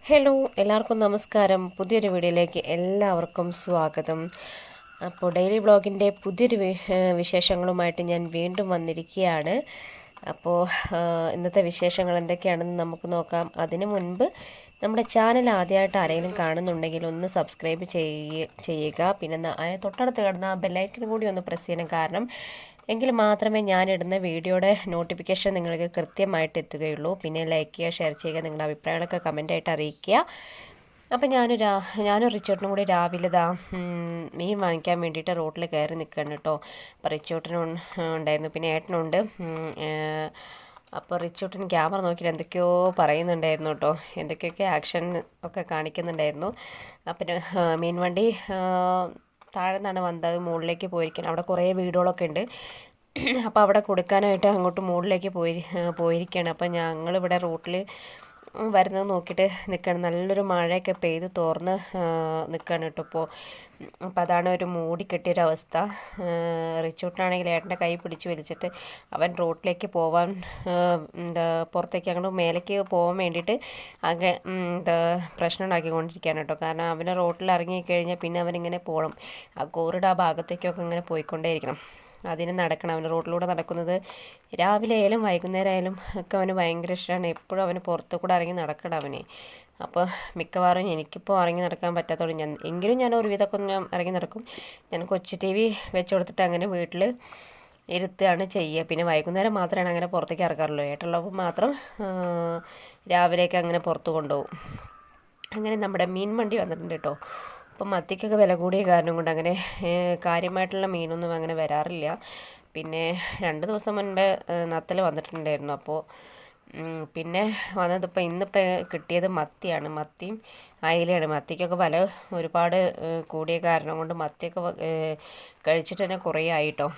Hello, എല്ലാവർക്കും നമസ്കാരം. പുതിയൊരു വീഡിയോയിലേക്ക് എല്ലാവർക്കും സ്വാഗതം. അപ്പോൾ ഡെയിലി ബ്ലോഗിൻ്റെ പുതിയൊരു വിശേഷങ്ങളുമായിട്ട് ഞാൻ വീണ്ടും വന്നിരിക്കുകയാണ്. അപ്പോൾ ഇന്നത്തെ വിശേഷങ്ങൾ എന്തൊക്കെയാണെന്ന് നമുക്ക് നോക്കാം. അതിനു മുൻപ് നമ്മുടെ ചാനൽ ആദ്യമായിട്ട് ആരെങ്കിലും കാണുന്നുണ്ടെങ്കിൽ ഒന്ന് സബ്സ്ക്രൈബ് ചെയ്യുക. പിന്നെ തൊട്ടടുത്ത് കിടന്ന ആ ബെല്ലൈക്കനും കൂടി ഒന്ന് പ്രസ് ചെയ്യണം. കാരണം എങ്കിൽ മാത്രമേ ഞാനിടുന്ന വീഡിയോയുടെ നോട്ടിഫിക്കേഷൻ നിങ്ങൾക്ക് കൃത്യമായിട്ട് എത്തുകയുള്ളൂ. പിന്നെ ലൈക്ക് ചെയ്യുക, ഷെയർ ചെയ്യുക, നിങ്ങളുടെ അഭിപ്രായങ്ങളൊക്കെ കമൻറ്റായിട്ട് അറിയിക്കുക. അപ്പം ഞാനും റിച്ചോട്ടിനും കൂടി രാവിലെ മീൻ വാങ്ങിക്കാൻ വേണ്ടിയിട്ട് റോട്ടിൽ കയറി നിൽക്കുകയാണ് കേട്ടോ. അപ്പോൾ റിച്ചോട്ടിനും ഉണ്ടായിരുന്നു, പിന്നെ ഏട്ടനുണ്ട്. അപ്പോൾ റിച്ചോട്ടിന് ക്യാമറ നോക്കിയിട്ട് എന്തൊക്കെയോ പറയുന്നുണ്ടായിരുന്നു കേട്ടോ. എന്തൊക്കെയൊക്കെ ആക്ഷൻ ഒക്കെ കാണിക്കുന്നുണ്ടായിരുന്നു. അപ്പം മീൻ വണ്ടി താഴെ നിന്നാണ് വന്നത്, മുകളിലേക്ക് പോയിരിക്കണം. അവിടെ കുറേ വീടുകളൊക്കെ ഉണ്ട്. അപ്പോൾ അവിടെ കൊടുക്കാനായിട്ട് അങ്ങോട്ട് മുകളിലേക്ക് പോയിരിക്കുകയാണ്. അപ്പോൾ ഞങ്ങളിവിടെ റോട്ടിൽ വരുന്നത് നോക്കിയിട്ട് നിൽക്കുകയാണ്. നല്ലൊരു മഴയൊക്കെ പെയ്ത് തോർന്ന് നിൽക്കുകയാണ് കേട്ടോ ഇപ്പോൾ. അപ്പോൾ അതാണ് ഒരു മൂടിക്കെട്ടിയൊരവസ്ഥ. റിച്ചൂട്ടിനാണെങ്കിൽ ഏട്ടൻ്റെ കൈ പിടിച്ച് വലിച്ചിട്ട് അവൻ റോട്ടിലേക്ക് പോവാൻ പുറത്തേക്ക് അങ്ങോട്ട് മേലേക്ക് പോകാൻ വേണ്ടിയിട്ട് പ്രശ്നം ഉണ്ടാക്കിക്കൊണ്ടിരിക്കുകയാണ് കേട്ടോ. കാരണം അവന് റോട്ടിൽ ഇറങ്ങിക്കഴിഞ്ഞാൽ പിന്നെ അവനിങ്ങനെ പോകണം. ആ കോറിഡ് ആ ഭാഗത്തേക്കൊക്കെ ഇങ്ങനെ പോയിക്കൊണ്ടേയിരിക്കണം. അതിന് നടക്കണം. അവന് റോഡിലൂടെ നടക്കുന്നത് രാവിലെ ആയാലും വൈകുന്നേരം ആയാലും ഒക്കെ അവന് ഭയങ്കര ഇഷ്ടമാണ്. എപ്പോഴും അവന് പുറത്തു കൂടെ ഇറങ്ങി നടക്കണം അവന്. അപ്പോൾ മിക്കവാറും എനിക്കിപ്പോൾ ഇറങ്ങി നടക്കാൻ പറ്റാത്തതുകൊണ്ട് എങ്കിലും ഞാൻ ഒരുവിധമൊക്കെ ഞാൻ ഇറങ്ങി നടക്കും. ഞാൻ കൊച്ചു ടി വി വെച്ച് കൊടുത്തിട്ട് അങ്ങനെ വീട്ടിൽ ഇരുത്തുകയാണ് ചെയ്യുക. പിന്നെ വൈകുന്നേരം മാത്രമാണ് അങ്ങനെ പുറത്തേക്ക് ഇറക്കാറുള്ളൂ. ഏട്ടുള്ളപ്പോൾ മാത്രം രാവിലേക്ക് അങ്ങനെ പുറത്ത് കൊണ്ടുപോകും. അങ്ങനെ നമ്മുടെ മീൻ വണ്ടി വന്നിട്ടുണ്ട് കേട്ടോ. അപ്പം മത്തിക്കൊക്കെ വില കൂടിയ കാരണം കൊണ്ട് അങ്ങനെ കാര്യമായിട്ടുള്ള മീനൊന്നും അങ്ങനെ വരാറില്ല. പിന്നെ 2 ദിവസം മുൻപേ നത്തൽ വന്നിട്ടുണ്ടായിരുന്നു. അപ്പോൾ പിന്നെ വന്നതിപ്പോൾ ഇന്നിപ്പോൾ കിട്ടിയത് മത്തിയാണ്. മത്തിയും അയിലയാണ്. മത്തിക്കൊക്കെ വില ഒരുപാട് കൂടിയ കാരണം കൊണ്ട് മത്തിയൊക്കെ കഴിച്ചിട്ട് തന്നെ കുറേ ആയിട്ടോ.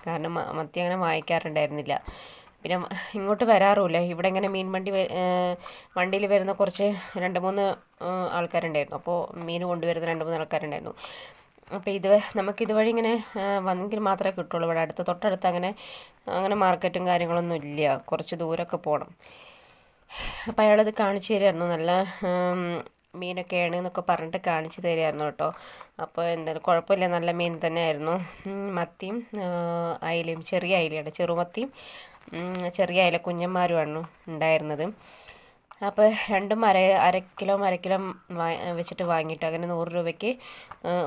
കാരണം മത്തി അങ്ങനെ വാങ്ങിക്കാറുണ്ടായിരുന്നില്ല. പിന്നെ ഇങ്ങോട്ട് വരാറുമില്ല. ഇവിടെ ഇങ്ങനെ മീൻ വണ്ടിയിൽ വരുന്ന കുറച്ച് 2-3 ആൾക്കാരുണ്ടായിരുന്നു. അപ്പോൾ മീൻ കൊണ്ടുവരുന്ന 2-3 ആൾക്കാരുണ്ടായിരുന്നു. അപ്പോൾ നമുക്കിതുവഴി ഇങ്ങനെ വന്നെങ്കിൽ മാത്രമേ കിട്ടുള്ളൂ. ഇവിടെ തൊട്ടടുത്ത് അങ്ങനെ മാർക്കറ്റും കാര്യങ്ങളൊന്നും ഇല്ല. കുറച്ച് ദൂരമൊക്കെ പോകണം. അപ്പോൾ അയാളത് കാണിച്ചു തരുമായിരുന്നു. നല്ല മീനൊക്കെയാണ് എന്നൊക്കെ പറഞ്ഞിട്ട് കാണിച്ചു തരുമായിരുന്നു കേട്ടോ. അപ്പോൾ എന്തായാലും കുഴപ്പമില്ല, നല്ല മീൻ തന്നെയായിരുന്നു. മത്തിയും അയിലയും, ചെറിയ അയിലയാണ്, ചെറുമത്തിയും ചെറിയ അയില കുഞ്ഞന്മാരുമാണ് ഉണ്ടായിരുന്നത്. അപ്പോൾ രണ്ടും അര കിലോ വെച്ചിട്ട് വാങ്ങിയിട്ടു. അങ്ങനെ 100 രൂപയ്ക്ക്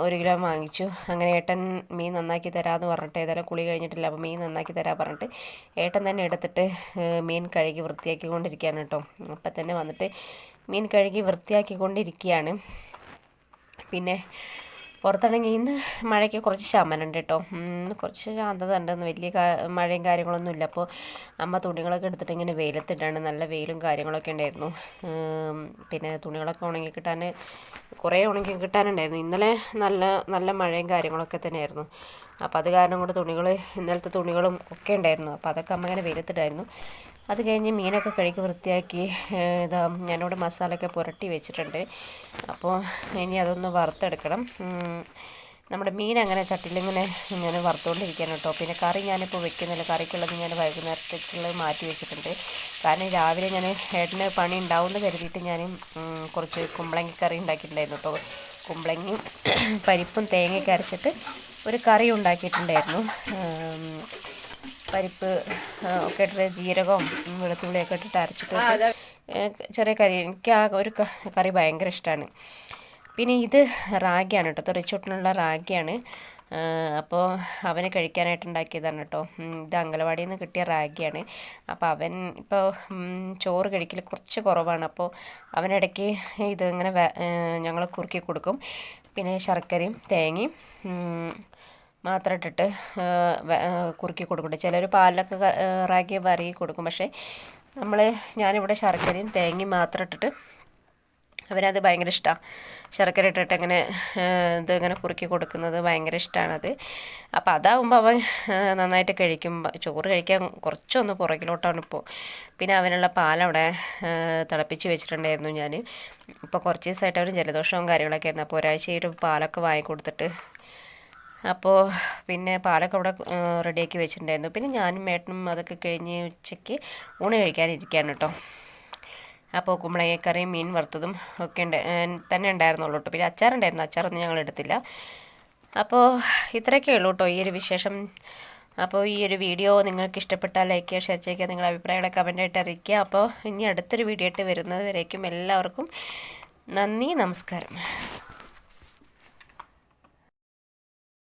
1 കിലോ വാങ്ങിച്ചു. അങ്ങനെ ഏട്ടൻ മീൻ നന്നാക്കി തരാമെന്ന് പറഞ്ഞിട്ട്, ഏതായാലും കുളി കഴിഞ്ഞിട്ടില്ല, അപ്പോൾ മീൻ നന്നാക്കി തരാൻ പറഞ്ഞിട്ട് ഏട്ടൻ തന്നെ എടുത്തിട്ട് മീൻ കഴുകി വൃത്തിയാക്കിക്കൊണ്ടിരിക്കുകയാണ് കേട്ടോ. അപ്പം തന്നെ വന്നിട്ട് മീൻ കഴുകി വൃത്തിയാക്കിക്കൊണ്ടിരിക്കുകയാണ്. പിന്നെ പുറത്താണെങ്കിൽ ഇന്ന് മഴയ്ക്ക് കുറച്ച് ശമനമുണ്ട് കേട്ടോ. കുറച്ച് ശാന്തത ഉണ്ടെന്ന്, വലിയ മഴയും കാര്യങ്ങളൊന്നും ഇല്ല. അപ്പോൾ അമ്മ തുണികളൊക്കെ എടുത്തിട്ട് ഇങ്ങനെ വെയിലത്തിട്ടാണ്. നല്ല വെയിലും കാര്യങ്ങളൊക്കെ ഉണ്ടായിരുന്നു. പിന്നെ തുണികളൊക്കെ ഉണങ്ങി കിട്ടാൻ കുറേ ഉണങ്ങി കിട്ടാനുണ്ടായിരുന്നു. ഇന്നലെ നല്ല മഴയും കാര്യങ്ങളൊക്കെ തന്നെയായിരുന്നു. അപ്പോൾ അത് കാരണം കൊണ്ട് ഇന്നലത്തെ തുണികളും ഒക്കെ ഉണ്ടായിരുന്നു. അപ്പോൾ അതൊക്കെ അമ്മ ഇങ്ങനെ വെയിലത്തിട്ടായിരുന്നു. അത് കഴിഞ്ഞ് മീനൊക്കെ കഴുകി വൃത്തിയാക്കി ഞാനിവിടെ മസാലയൊക്കെ പുരട്ടി വെച്ചിട്ടുണ്ട്. അപ്പോൾ ഇനി അതൊന്ന് വറുത്തെടുക്കണം. നമ്മുടെ മീൻ അങ്ങനെ ചട്ടിലിങ്ങനെ ഞാൻ വറുത്തുകൊണ്ടിരിക്കുകയാണ് കേട്ടോ. പിന്നെ കറി ഞാനിപ്പോൾ വെക്കുന്നില്ല. കറിക്കുള്ളത് ഞാൻ വൈകുന്നേരത്തേക്കുള്ളത് മാറ്റി വെച്ചിട്ടുണ്ട്. കാരണം രാവിലെ ഞാൻ ഏട്ടന് പണി ഉണ്ടാവുമെന്ന് കരുതിയിട്ട് ഞാൻ കുറച്ച് കുമ്പളങ്ങ കറി ഉണ്ടാക്കിയിട്ടുണ്ടായിരുന്നു കേട്ടോ. കുമ്പളങ്ങയും പരിപ്പും തേങ്ങയൊക്കെ അരച്ചിട്ട് ഒരു കറി ഉണ്ടാക്കിയിട്ടുണ്ടായിരുന്നു. പരിപ്പ് ഒക്കെ ഇട്ടിട്ട് ജീരകവും വെളുത്തുള്ളിയൊക്കെ ഇട്ടിട്ട് അരച്ചിട്ട് ചെറിയ കറി. എനിക്ക് ആ ഒരു കറി ഭയങ്കര ഇഷ്ടമാണ്. പിന്നെ ഇത് റാഗിയാണ് കേട്ടോ, റിച്ചോട്ടിനുള്ള റാഗിയാണ്. അപ്പോൾ അവന് കഴിക്കാനായിട്ട് ഉണ്ടാക്കിയതാണ് കേട്ടോ. ഇത് അംഗനവാടിയിൽ നിന്ന് കിട്ടിയ റാഗിയാണ്. അപ്പോൾ അവൻ ഇപ്പോൾ ചോറ് കഴിക്കൽ കുറച്ച് കുറവാണ്. അപ്പോൾ അവനിടയ്ക്ക് ഇതിങ്ങനെ ഞങ്ങൾ കുറുക്കി കൊടുക്കും. പിന്നെ ശർക്കരയും തേങ്ങയും മാത്രം ഇട്ടിട്ട് കുറുക്കി കൊടുക്കുന്നുണ്ട്. ചിലർ പാലിലൊക്കെ റാഗി വരകി കൊടുക്കും. പക്ഷേ ഞാനിവിടെ ശർക്കരയും തേങ്ങയും മാത്രം ഇട്ടിട്ട് അവനത് ഭയങ്കര ഇഷ്ടമാണ്. ശർക്കര ഇട്ടിട്ട് ഇങ്ങനെ കുറുക്കി കൊടുക്കുന്നത് ഭയങ്കര ഇഷ്ടമാണത്. അപ്പോൾ അതാവുമ്പോൾ അവൻ നന്നായിട്ട് കഴിക്കും. ചോറ് കഴിക്കാൻ കുറച്ചൊന്ന് പുറകിലോട്ടാണ് ഇപ്പോൾ. പിന്നെ അവനുള്ള പാലവിടെ തിളപ്പിച്ച് വെച്ചിട്ടുണ്ടായിരുന്നു ഞാൻ. ഇപ്പോൾ കുറച്ച് ദിവസമായിട്ട് അവന് ജലദോഷവും കാര്യങ്ങളൊക്കെ ആയിരുന്നു. അപ്പോൾ ഒരാഴ്ചയായിട്ട് പാലൊക്കെ വാങ്ങിക്കൊടുത്തിട്ട് അപ്പോൾ പിന്നെ പാലൊക്കെ അവിടെ റെഡിയാക്കി വെച്ചിട്ടുണ്ടായിരുന്നു. പിന്നെ ഞാനും ഏട്ടനും അതൊക്കെ കഴിഞ്ഞ് ഉച്ചയ്ക്ക് ഊണ് കഴിക്കാനിരിക്കുകയാണ് കേട്ടോ. അപ്പോൾ കുമ്പളങ്ങക്കറിയും മീൻ വറുത്തതും ഒക്കെ തന്നെ ഉണ്ടായിരുന്നുള്ളൂ കേട്ടോ. പിന്നെ അച്ചാറുണ്ടായിരുന്നു, അച്ചാറൊന്നും ഞങ്ങൾ എടുത്തില്ല. അപ്പോൾ ഇത്രയൊക്കെ ഉള്ളൂ കേട്ടോ ഈ ഒരു വിശേഷം. അപ്പോൾ ഈ ഒരു വീഡിയോ നിങ്ങൾക്ക് ഇഷ്ടപ്പെട്ടാൽ ലൈക്ക് ചെയ്യുക, ഷെയർ ചെയ്യുക, നിങ്ങളുടെ അഭിപ്രായങ്ങളെ കമൻറ്റായിട്ട് അറിയിക്കുക. അപ്പോൾ ഇനി അടുത്തൊരു വീഡിയോ ആയിട്ട് വരുന്നത് വരേക്കും എല്ലാവർക്കും നന്ദി, നമസ്കാരം.